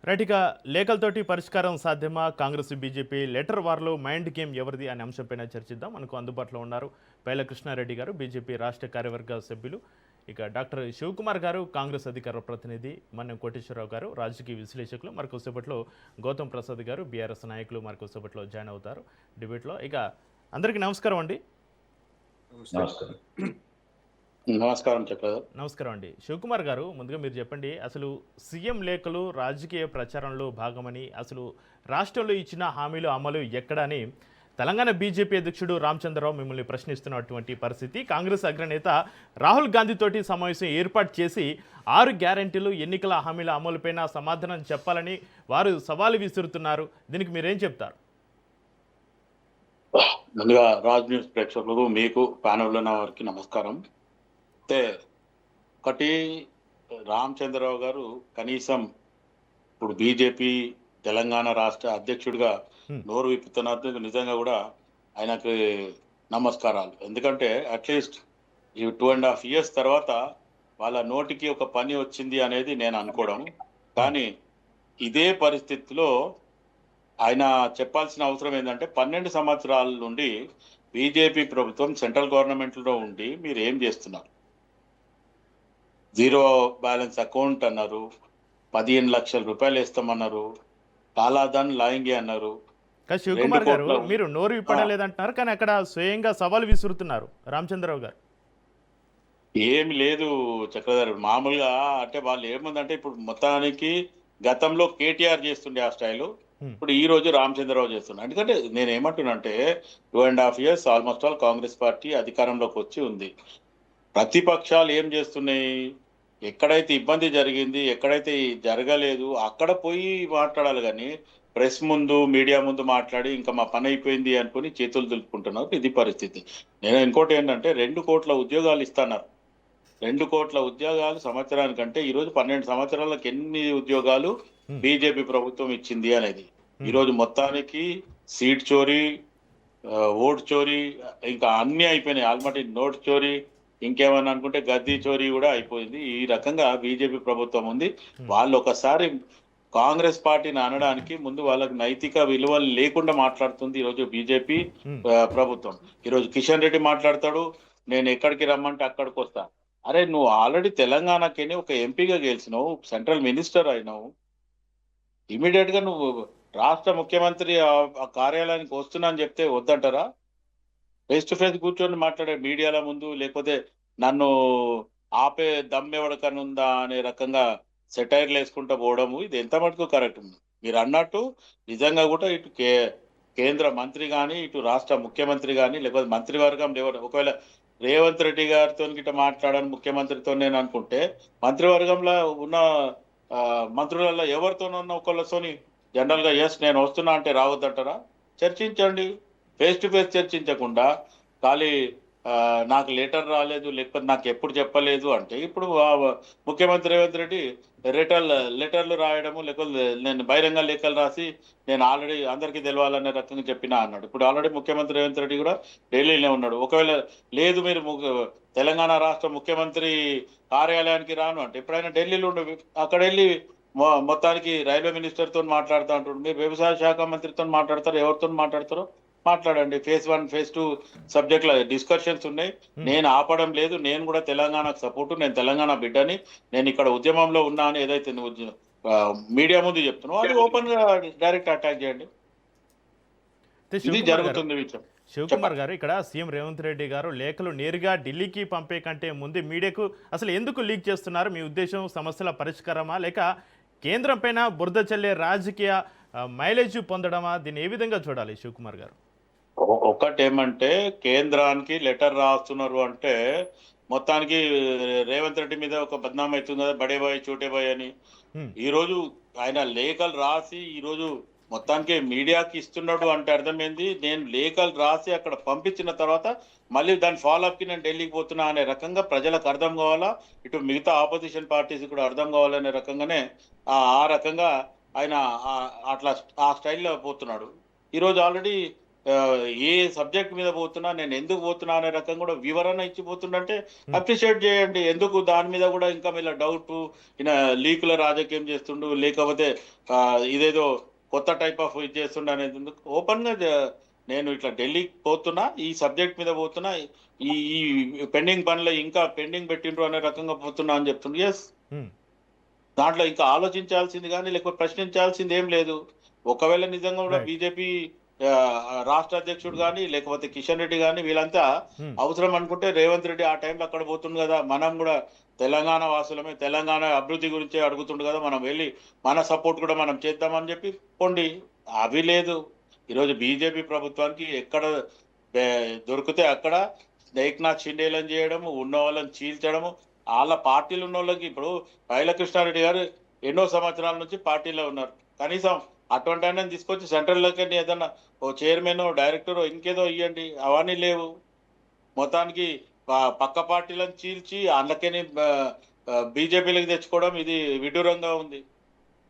Right ఇక లేఖలతోటి పరిష్కారం సాధ్యమా? కాంగ్రెస్ బీజేపీ లెటర్ వార్లో మైండ్ గేమ్ ఎవరిది అనే అంశంపైన చర్చిద్దాం. మనకు అందుబాటులో ఉన్నారు పైల కృష్ణారెడ్డి గారు, బీజేపీ రాష్ట్ర కార్యవర్గ సభ్యులు. ఇక డాక్టర్ శివకుమార్ గారు, కాంగ్రెస్ అధికార ప్రతినిధి. మన్నెం కోటేశ్వరరావు గారు, రాజకీయ విశ్లేషకులు. మరికొద్దిసేపట్లో గౌతమ్ ప్రసాద్ గారు, బీఆర్ఎస్ నాయకులు మరికొద్దిసేపట్లో జాయిన్ అవుతారు డిబేట్లో. ఇక అందరికీ నమస్కారం అండి. నమస్కారం. నమస్కారం చక్రధర్. నమస్కారం అండి. శివకుమార్ గారు, ముందుగా మీరు చెప్పండి, అసలు సీఎం లేఖలు రాజకీయ ప్రచారంలో భాగమని, అసలు రాష్ట్రంలో ఇచ్చిన హామీలు అమలు ఎక్కడ అని తెలంగాణ బీజేపీ అధ్యక్షుడు రామచంద్రరావు మిమ్మల్ని ప్రశ్నిస్తున్నటువంటి పరిస్థితి. కాంగ్రెస్ అగ్రనేత రాహుల్ గాంధీతోటి సమావేశం ఏర్పాటు చేసి 6 గ్యారంటీలు ఎన్నికల హామీల అమలుపైన సమాధానం చెప్పాలని వారు సవాలు విసురుతున్నారు. దీనికి మీరేం చెప్తారు? ముందుగా రాజ్ న్యూస్ ప్రేక్షకులకు, మీకు ప్యానెల్లో ఉన్న వారికి నమస్కారం. అయితే ఒకటి, రామచంద్రరావు గారు కనీసం ఇప్పుడు బీజేపీ తెలంగాణ రాష్ట్ర అధ్యక్షుడిగా నోరు విప్పుతున్నారు. నిజంగా కూడా ఆయనకు నమస్కారాలు. ఎందుకంటే అట్లీస్ట్ ఈ 2.5 years తర్వాత వాళ్ళ నోటికి ఒక పని వచ్చింది అనేది నేను అనుకోవడం. కానీ ఇదే పరిస్థితిలో ఆయన చెప్పాల్సిన అవసరం ఏంటంటే, 12 సంవత్సరాల నుండి బీజేపీ ప్రభుత్వం సెంట్రల్ గవర్నమెంట్లో ఉండి మీరు ఏం చేస్తున్నారు? జీరో బ్యాలెన్స్ అకౌంట్ అన్నారు, 15 లక్షల రూపాయలు వేస్తామన్నారు, కాలాధన్ లాయింగి అన్నారు. శివకుమార్ గారు, మీరు నోరు విప్పడలేదంటున్నారు, కానీ అక్కడ స్వయంగా సవాలు విసురుతున్నారు రామచంద్రరావు గారు. ఏమి లేదు చక్రధర్, మామూలుగా అంటే వాళ్ళు ఏముందంటే, ఇప్పుడు మొత్తానికి గతంలో కేటీఆర్ చేస్తుండే ఆ స్టైలు, ఇప్పుడు ఈ రోజు రామచంద్రరావు చేస్తున్నారు. ఎందుకంటే నేను ఏమంటున్నానంటే, 2.5 years almost all Congress party అధికారంలోకి వచ్చి ఉంది. ప్రతిపక్షాలు ఏం చేస్తున్నాయి? ఎక్కడైతే ఇబ్బంది జరిగింది, ఎక్కడైతే జరగలేదు అక్కడ పోయి మాట్లాడాలి. కానీ ప్రెస్ ముందు, మీడియా ముందు మాట్లాడి ఇంకా మా పని అయిపోయింది అనుకుని చేతులు దులుపుకుంటున్నారు. ఇది పరిస్థితి. నేను ఇంకోటి ఏంటంటే, 2 కోట్ల ఉద్యోగాలు ఇస్తున్నారు. 2 కోట్ల ఉద్యోగాలు సంవత్సరానికంటే ఈరోజు 12 సంవత్సరాలకు ఎన్ని ఉద్యోగాలు బీజేపీ ప్రభుత్వం ఇచ్చింది అనేది. ఈరోజు మొత్తానికి సీట్ చోరీ, ఓట్ చోరీ, ఇంకా అన్ని అయిపోయినాయి. ఆల్మోస్ట్ నోట్ చోరీ, ఇంకేమన్నా అనుకుంటే గద్దీ చోరీ కూడా అయిపోయింది. ఈ రకంగా బీజేపీ ప్రభుత్వం ఉంది. వాళ్ళు ఒకసారి కాంగ్రెస్ పార్టీని అనడానికి ముందు వాళ్ళకి నైతిక విలువలు లేకుండా మాట్లాడుతుంది ఈరోజు బీజేపీ ప్రభుత్వం. ఈరోజు కిషన్ రెడ్డి మాట్లాడతాడు, నేను ఎక్కడికి రమ్మంటే అక్కడికి వస్తా. అరే, నువ్వు ఆల్రెడీ తెలంగాణకి ఒక ఎంపీగా గెలిచినావు, సెంట్రల్ మినిస్టర్ అయినావు. ఇమీడియట్ గా నువ్వు రాష్ట్ర ముఖ్యమంత్రి ఆ కార్యాలయానికి వస్తున్నా అని చెప్తే వద్దంటారా? ఫేస్ టు ఫేస్ కూర్చొని మాట్లాడే మీడియాల ముందు, లేకపోతే నన్ను ఆపే దమ్మెవడకనుందా అనే రకంగా సెటైర్లు వేసుకుంటూ పోవడము, ఇది ఎంత మటుకు కరెక్ట్ ఉంది? మీరు అన్నట్టు నిజంగా కూడా ఇటు కేంద్ర మంత్రి కానీ, ఇటు రాష్ట్ర ముఖ్యమంత్రి కానీ, లేకపోతే మంత్రివర్గం ఒకవేళ రేవంత్ రెడ్డి గారితో గిట్ట మాట్లాడని ముఖ్యమంత్రితో నేను అనుకుంటే, మంత్రివర్గంలో ఉన్న మంత్రులలో ఎవరితోనన్నా ఒకళ్ళతోని జనరల్ గా ఎస్ నేను వస్తున్నా అంటే రావద్దంటారా? చర్చించండి. ఫేస్ టు ఫేస్ చర్చించకుండా ఖాళీ నాకు లెటర్ రాలేదు, లేకపోతే నాకు ఎప్పుడు చెప్పలేదు అంటే, ఇప్పుడు ముఖ్యమంత్రి రేవంత్ రెడ్డి లెటర్లు రాయడము, లేకపోతే నేను బహిరంగ లేఖలు రాసి నేను ఆల్రెడీ అందరికీ తెలవాలనే రకంగా చెప్పినా అన్నాడు. ఇప్పుడు ఆల్రెడీ ముఖ్యమంత్రి రేవంత్ రెడ్డి కూడా ఢిల్లీలో ఉన్నాడు. ఒకవేళ లేదు మీరు తెలంగాణ రాష్ట్ర ముఖ్యమంత్రి కార్యాలయానికి రాను అంటే, ఎప్పుడైనా ఢిల్లీలో ఉండి అక్కడ వెళ్ళి మొత్తానికి రైల్వే మినిస్టర్తో మాట్లాడుతూ అంటాడు. మీరు వ్యవసాయ శాఖ మంత్రితో మాట్లాడతారు, ఎవరితో మాట్లాడతారో మాట్లాడండి. ఫేజ్ 1, ఫేజ్ 2 సబ్జెక్టుల డిస్కషన్స్ ఉన్నాయి. నేను ఆపడం లేదు. నేను కూడా తెలంగాణకు సపోర్టు, నేను తెలంగాణ బిడ్డని, నేను ఇక్కడ ఉద్యమంలో ఉన్నా అని ఏదైతే నువ్వు మీడియా ముందు చెప్తున్నావు అది ఓపెన్ గా డైరెక్ట్ అటాక్ చేయండి. ఇది జరుగుతుంది విషయం. శివకుమార్ గారు, ఇక్కడ సీఎం రేవంత్ రెడ్డి గారు లేఖలు నేరుగా ఢిల్లీకి పంపే కంటే ముందే మీడియాకు అసలు ఎందుకు లీక్ చేస్తున్నారు? మీ ఉద్దేశం సమస్యల పరిష్కారమా, లేక కేంద్రం పైన బురద చల్లే రాజకీయ మైలేజ్ పొందడమా? దీన్ని ఏ విధంగా చూడాలి శివకుమార్ గారు? ఒకటేమంటే, కేంద్రానికి లెటర్ రాస్తున్నారు అంటే మొత్తానికి రేవంత్ రెడ్డి మీద ఒక బద్నాం అవుతుంది కదా, బడే బాయ్ చోటే బాయ్ అని. ఈ రోజు ఆయన లేఖలు రాసి ఈ రోజు మొత్తానికి మీడియాకి ఇస్తున్నాడు అంటే అర్థమైంది, నేను లేఖలు రాసి అక్కడ పంపించిన తర్వాత మళ్ళీ దాని ఫాలోఅప్ కి నేను ఢిల్లీకి పోతున్నా అనే రకంగా ప్రజలకు అర్థం కావాలా, ఇటు మిగతా ఆపోజిషన్ పార్టీస్ కూడా అర్థం కావాలనే రకంగానే ఆ రకంగా ఆయన అట్లా ఆ స్టైల్లో పోతున్నాడు. ఈరోజు ఆల్రెడీ ఆ, ఏ సబ్జెక్ట్ మీద పోతున్నా, నేను ఎందుకు పోతున్నా అనే రకం కూడా వివరణ ఇచ్చిపోతుందంటే అప్రిషియేట్ చేయండి. ఎందుకు దాని మీద కూడా ఇంకా మీద డౌట్, ఈయన లీకుల రాజకీయం చేస్తుండు, లేకపోతే ఆ, ఇదేదో కొత్త టైప్ ఆఫ్ ఇది చేస్తుండ అనేది ఎందుకు ఓపెన్ గా నేను ఇట్లా ఢిల్లీకి పోతున్నా, ఈ సబ్జెక్ట్ మీద పోతున్నా, ఈ పెండింగ్ పనులు ఇంకా పెండింగ్ పెట్టిండ్రు అనే రకంగా పోతున్నా అని చెప్తుండ్రు. ఎస్, ఉమ్, దాంట్లో ఇంకా ఆలోచించాల్సింది కానీ లేకపోతే ప్రశ్నించాల్సింది ఏం లేదు. ఒకవేళ నిజంగా కూడా రైట్. బీజేపీ రాష్ట్ర అధ్యక్షుడు కానీ లేకపోతే కిషన్ రెడ్డి కానీ వీళ్ళంతా ఉమ్, అవసరం అనుకుంటే రేవంత్ రెడ్డి ఆ టైంలో అక్కడ పోతుంది కదా, మనం కూడా తెలంగాణ వాసులమే, తెలంగాణ అభివృద్ధి గురించే అడుగుతుండు కదా, మనం వెళ్ళి మన సపోర్ట్ కూడా మనం చేద్దామని చెప్పి పోండి. అవి లేదు. ఈరోజు బీజేపీ ప్రభుత్వానికి ఎక్కడ దొరికితే అక్కడ ఏక్నాథ్ షిండేలను చేయడము, ఉన్న వాళ్ళని చీల్చడము, వాళ్ళ పార్టీలు ఉన్న వాళ్ళకి ఇప్పుడు పైల కృష్ణారెడ్డి గారు ఎన్నో సంవత్సరాల నుంచి పార్టీలో ఉన్నారు. కనీసం అటువంటి ఆయన తీసుకొచ్చి సెంట్రల్లోకి ఏదన్నా ఓ చైర్మన్, డైరెక్టర్ ఇంకేదో ఇవ్వండి. అవన్నీ లేవు. మొత్తానికి పక్క పార్టీలను చీల్చి అందుకని బీజేపీలకు తెచ్చుకోవడం ఇది విడ్డూరంగా ఉంది.